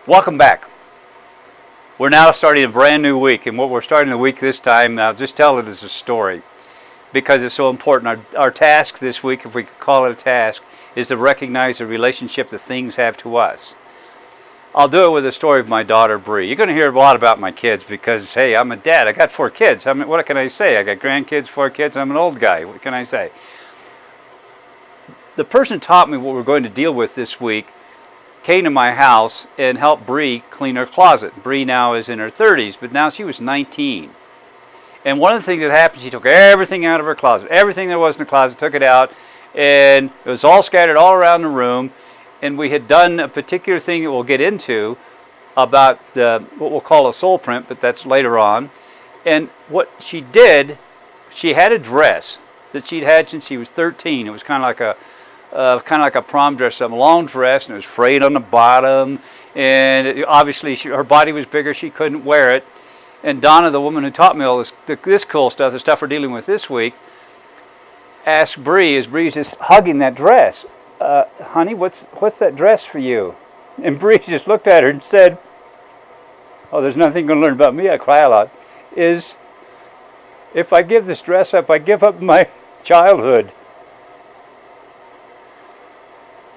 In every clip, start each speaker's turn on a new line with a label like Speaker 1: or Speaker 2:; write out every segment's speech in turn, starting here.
Speaker 1: Welcome back. We're now starting a brand new week, and what we're starting the week this time, I'll just tell it as a story because it's so important. Our task this week, if we could call it a task, is to recognize the relationship that things have to us. I'll do it with a story of my daughter, Bree. You're going to hear a lot about my kids because, hey, I'm a dad. I got 4 kids. What can I say? I got grandkids, 4 kids. I'm an old guy. What can I say? The person taught me what we're going to deal with this week came to my house and helped Bree clean her closet. Bree now is in her 30s, but now she was 19. And one of the things that happened, she took everything out of her closet. Everything that was in the closet, took it out, and it was all scattered all around the room. And we had done a particular thing that we'll get into about what we'll call a soul print, but that's later on. And what she did, she had a dress that she'd had since she was 13. It was kind of like a prom dress, a long dress, and it was frayed on the bottom. And obviously, her body was bigger; she couldn't wear it. And Donna, the woman who taught me all this cool stuff, the stuff we're dealing with this week, asked Bree, as Bree's just hugging that dress, "Honey, what's that dress for you?" And Bree just looked at her and said, "Oh, there's nothing you're going to learn about me. I cry a lot. Is if I give this dress up, I give up my childhood."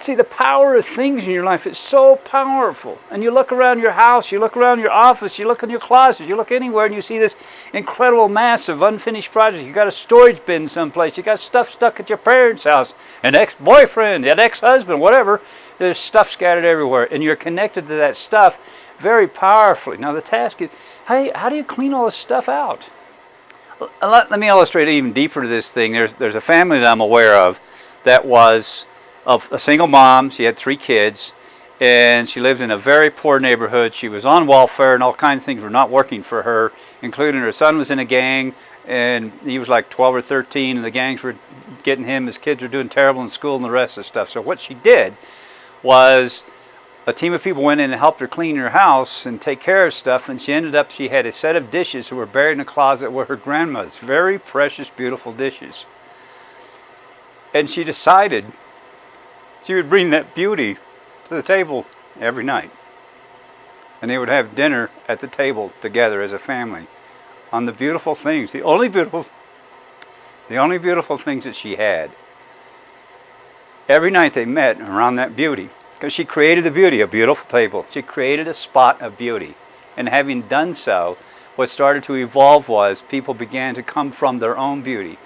Speaker 1: See, the power of things in your life is so powerful. And you look around your house, you look around your office, you look in your closet, you look anywhere, and you see this incredible mass of unfinished projects. You got a storage bin someplace, you got stuff stuck at your parents' house, an ex-boyfriend, an ex-husband, whatever. There's stuff scattered everywhere, and you're connected to that stuff very powerfully. Now the task is, how do you clean all this stuff out? Let me illustrate even deeper to this thing. There's a family that I'm aware of that was of a single mom. She had 3 kids, and she lived in a very poor neighborhood. She was on welfare, and all kinds of things were not working for her, including her son was in a gang, and he was like 12 or 13, and the gangs were getting him. His kids were doing terrible in school and the rest of the stuff. So what she did was a team of people went in and helped her clean her house and take care of stuff, and she had a set of dishes that were buried in a closet where her grandmother's very precious, beautiful dishes. And she decided she would bring that beauty to the table every night. And they would have dinner at the table together as a family on the beautiful things, the only beautiful things that she had. Every night they met around that beauty because she created the beauty, a beautiful table. She created a spot of beauty. And having done so, what started to evolve was people began to come from their own beauty.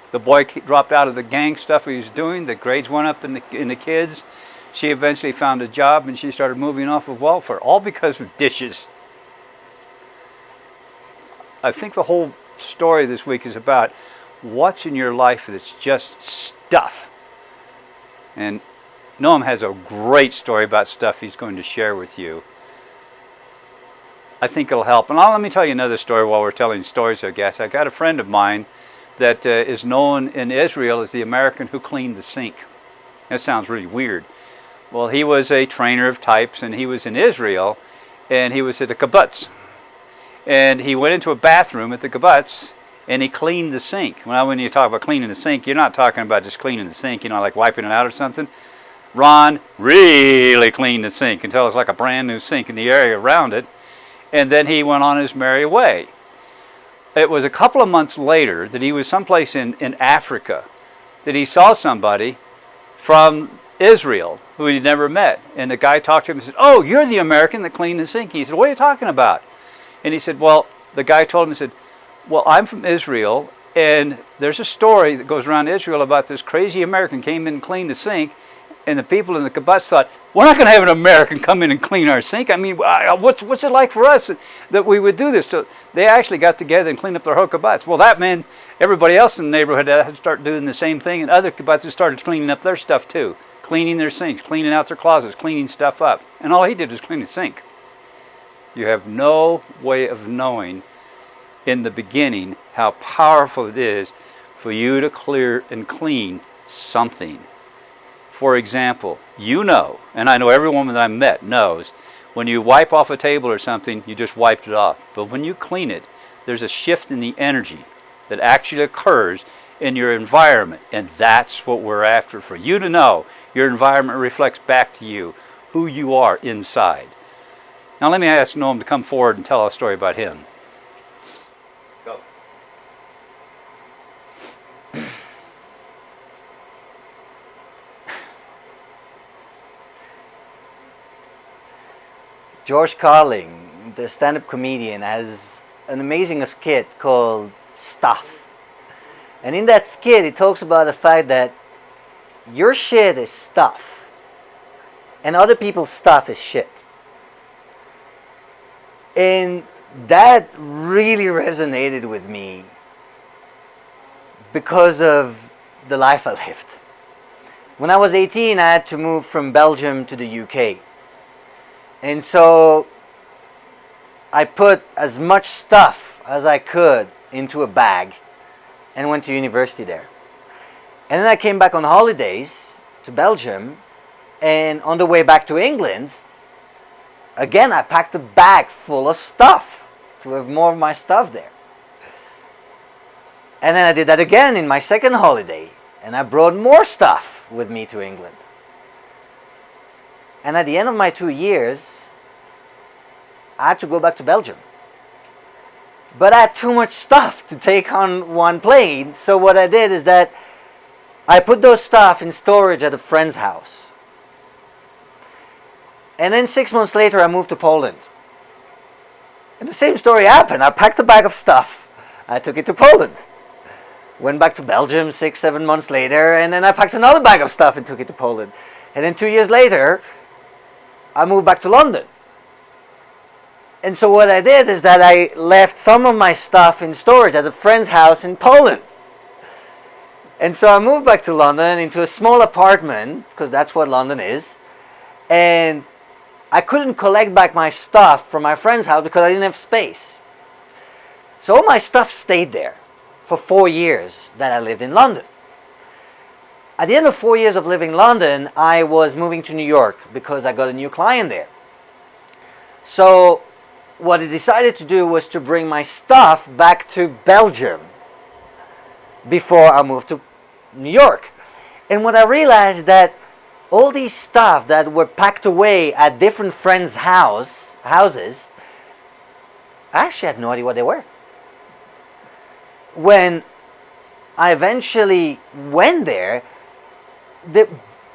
Speaker 1: The boy dropped out of the gang stuff he was doing. The grades went up in the kids. She eventually found a job, and she started moving off of welfare, all because of dishes. I think the whole story this week is about what's in your life that's just stuff. And Noam has a great story about stuff he's going to share with you. I think it'll help. And let me tell you another story while we're telling stories, I guess. I got a friend of mine that is known in Israel as the American who cleaned the sink. That sounds really weird. Well, he was a trainer of types, and he was in Israel, and he was at a kibbutz. And he went into a bathroom at the kibbutz, and he cleaned the sink. Well, when you talk about cleaning the sink, you're not talking about just cleaning the sink, like wiping it out or something. Ron really cleaned the sink until it was like a brand new sink in the area around it. And then he went on his merry way. It was a couple of months later that he was someplace in Africa that he saw somebody from Israel who he'd never met. And the guy talked to him and said, "Oh, you're the American that cleaned the sink." He said, "What are you talking about?" And he said, well, the guy told him, he said, "Well, I'm from Israel, and there's a story that goes around Israel about this crazy American came in and cleaned the sink, and the people in the kibbutz thought, we're not going to have an American come in and clean our sink. I mean, what's it like for us that we would do this?" So they actually got together and cleaned up their whole kibbutz. Well, that meant everybody else in the neighborhood had to start doing the same thing, and other kibbutzes started cleaning up their stuff too, cleaning their sinks, cleaning out their closets, cleaning stuff up. And all he did was clean the sink. You have no way of knowing in the beginning how powerful it is for you to clear and clean something. For example, and I know every woman that I met knows, when you wipe off a table or something, you just wiped it off. But when you clean it, there's a shift in the energy that actually occurs in your environment. And that's what we're after, for you to know your environment reflects back to you who you are inside. Now let me ask Noam to come forward and tell a story about him. Go.
Speaker 2: George Carlin, the stand-up comedian, has an amazing skit called Stuff. And in that skit, he talks about the fact that your shit is stuff, and other people's stuff is shit. And that really resonated with me because of the life I lived. When I was 18, I had to move from Belgium to the UK. And so I put as much stuff as I could into a bag and went to university there. And then I came back on holidays to Belgium, and on the way back to England, again I packed a bag full of stuff to have more of my stuff there. And then I did that again in my second holiday, and I brought more stuff with me to England. And at the end of my 2 years, I had to go back to Belgium. But I had too much stuff to take on one plane, so what I did is that I put those stuff in storage at a friend's house. And then 6 months later, I moved to Poland. And the same story happened. I packed a bag of stuff. I took it to Poland. Went back to Belgium 6, 7 months later, and then I packed another bag of stuff and took it to Poland. And then 2 years later, I moved back to London. And so what I did is that I left some of my stuff in storage at a friend's house in Poland. And so I moved back to London into a small apartment, because that's what London is. And I couldn't collect back my stuff from my friend's house because I didn't have space. So all my stuff stayed there for 4 years that I lived in London. At the end of 4 years of living in London, I was moving to New York because I got a new client there. So what I decided to do was to bring my stuff back to Belgium before I moved to New York. And what I realized that all these stuff that were packed away at different friends' houses, I actually had no idea what they were. When I eventually went there, the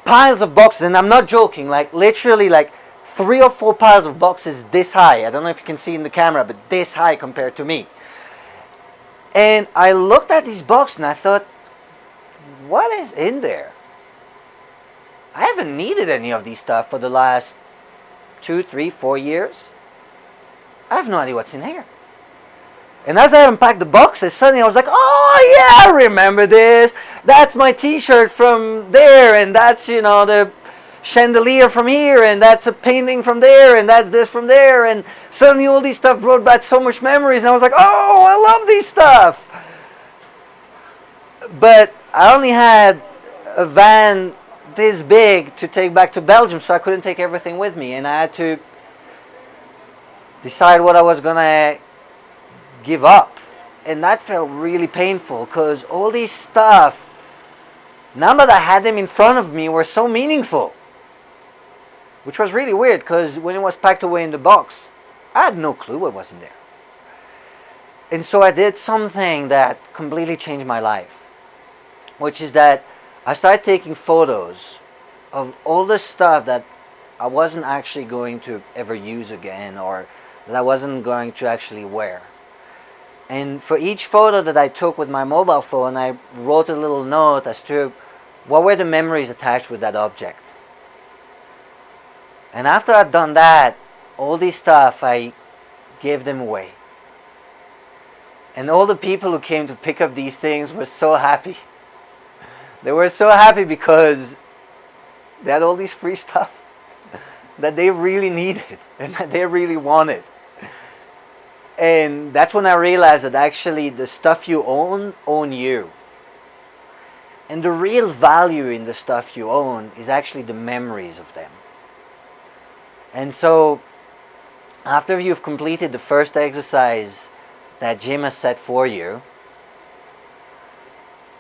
Speaker 2: piles of boxes, and I'm not joking, like literally like 3 or 4 piles of boxes this high. I don't know if you can see in the camera, but this high compared to me. And I looked at these boxes and I thought, what is in there? I haven't needed any of these stuff for the last 2, 3, 4 years. I have no idea what's in here. And as I unpacked the boxes, suddenly I was like, oh yeah, I remember this. That's my t-shirt from there, and that's, you know, the chandelier from here, and that's a painting from there, and that's this from there. And suddenly all these stuff brought back so much memories, and I was like, oh, I love these stuff. But I only had a van this big to take back to Belgium, so I couldn't take everything with me, and I had to decide what I was gonna give up. And that felt really painful, because all these stuff, now that I had them in front of me, were so meaningful, which was really weird, because when it was packed away in the box, I had no clue what was in there. And so I did something that completely changed my life, which is that I started taking photos of all the stuff that I wasn't actually going to ever use again, or that I wasn't going to actually wear. And for each photo that I took with my mobile phone, I wrote a little note as to what were the memories attached with that object. And after I'd done that, all this stuff, I gave them away. And all the people who came to pick up these things were so happy. They were so happy because they had all this free stuff that they really needed and that they really wanted. And that's when I realized that actually the stuff you own you. And the real value in the stuff you own is actually the memories of them. And so, after you've completed the first exercise that Jim has set for you,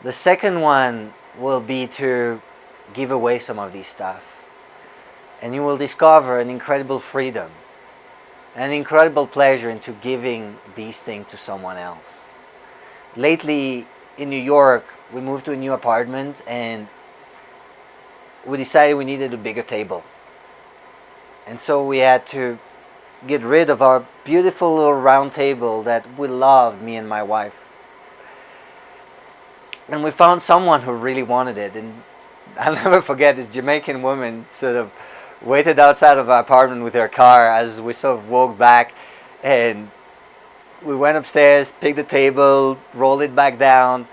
Speaker 2: the second one will be to give away some of these stuff. And you will discover an incredible freedom an incredible pleasure into giving these things to someone else. Lately in New York, we moved to a new apartment and we decided we needed a bigger table. And so we had to get rid of our beautiful little round table that we loved, me and my wife. And we found someone who really wanted it. And I'll never forget this Jamaican woman sort of waited outside of our apartment with her car as we sort of walked back, and we went upstairs, picked the table, rolled it back down,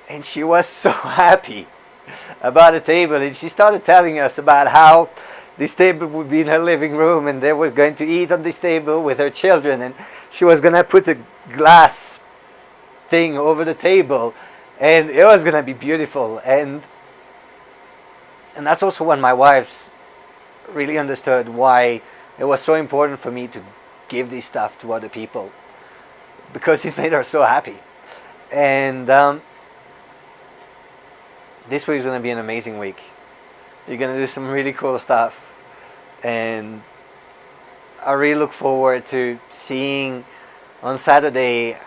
Speaker 2: and she was so happy about the table. And she started telling us about how this table would be in her living room and they were going to eat on this table with her children, and she was going to put a glass thing over the table and it was going to be beautiful. And that's also when my wife really understood why it was so important for me to give this stuff to other people, because it made her so happy. And this week is going to be an amazing week. You're going to do some really cool stuff, and I really look forward to seeing on Saturday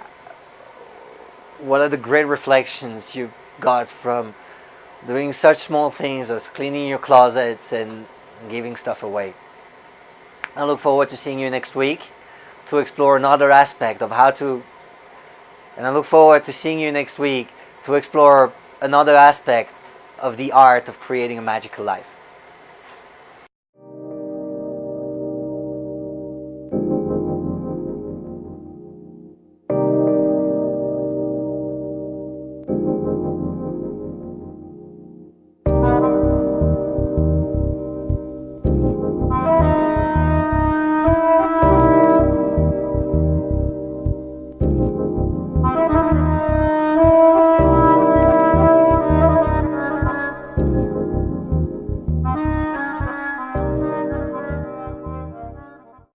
Speaker 2: what are the great reflections you got from doing such small things as cleaning your closets and giving stuff away. I look forward to seeing you next week to explore another aspect of how to, and I look forward to seeing you next week to explore another aspect of the art of creating a magical life.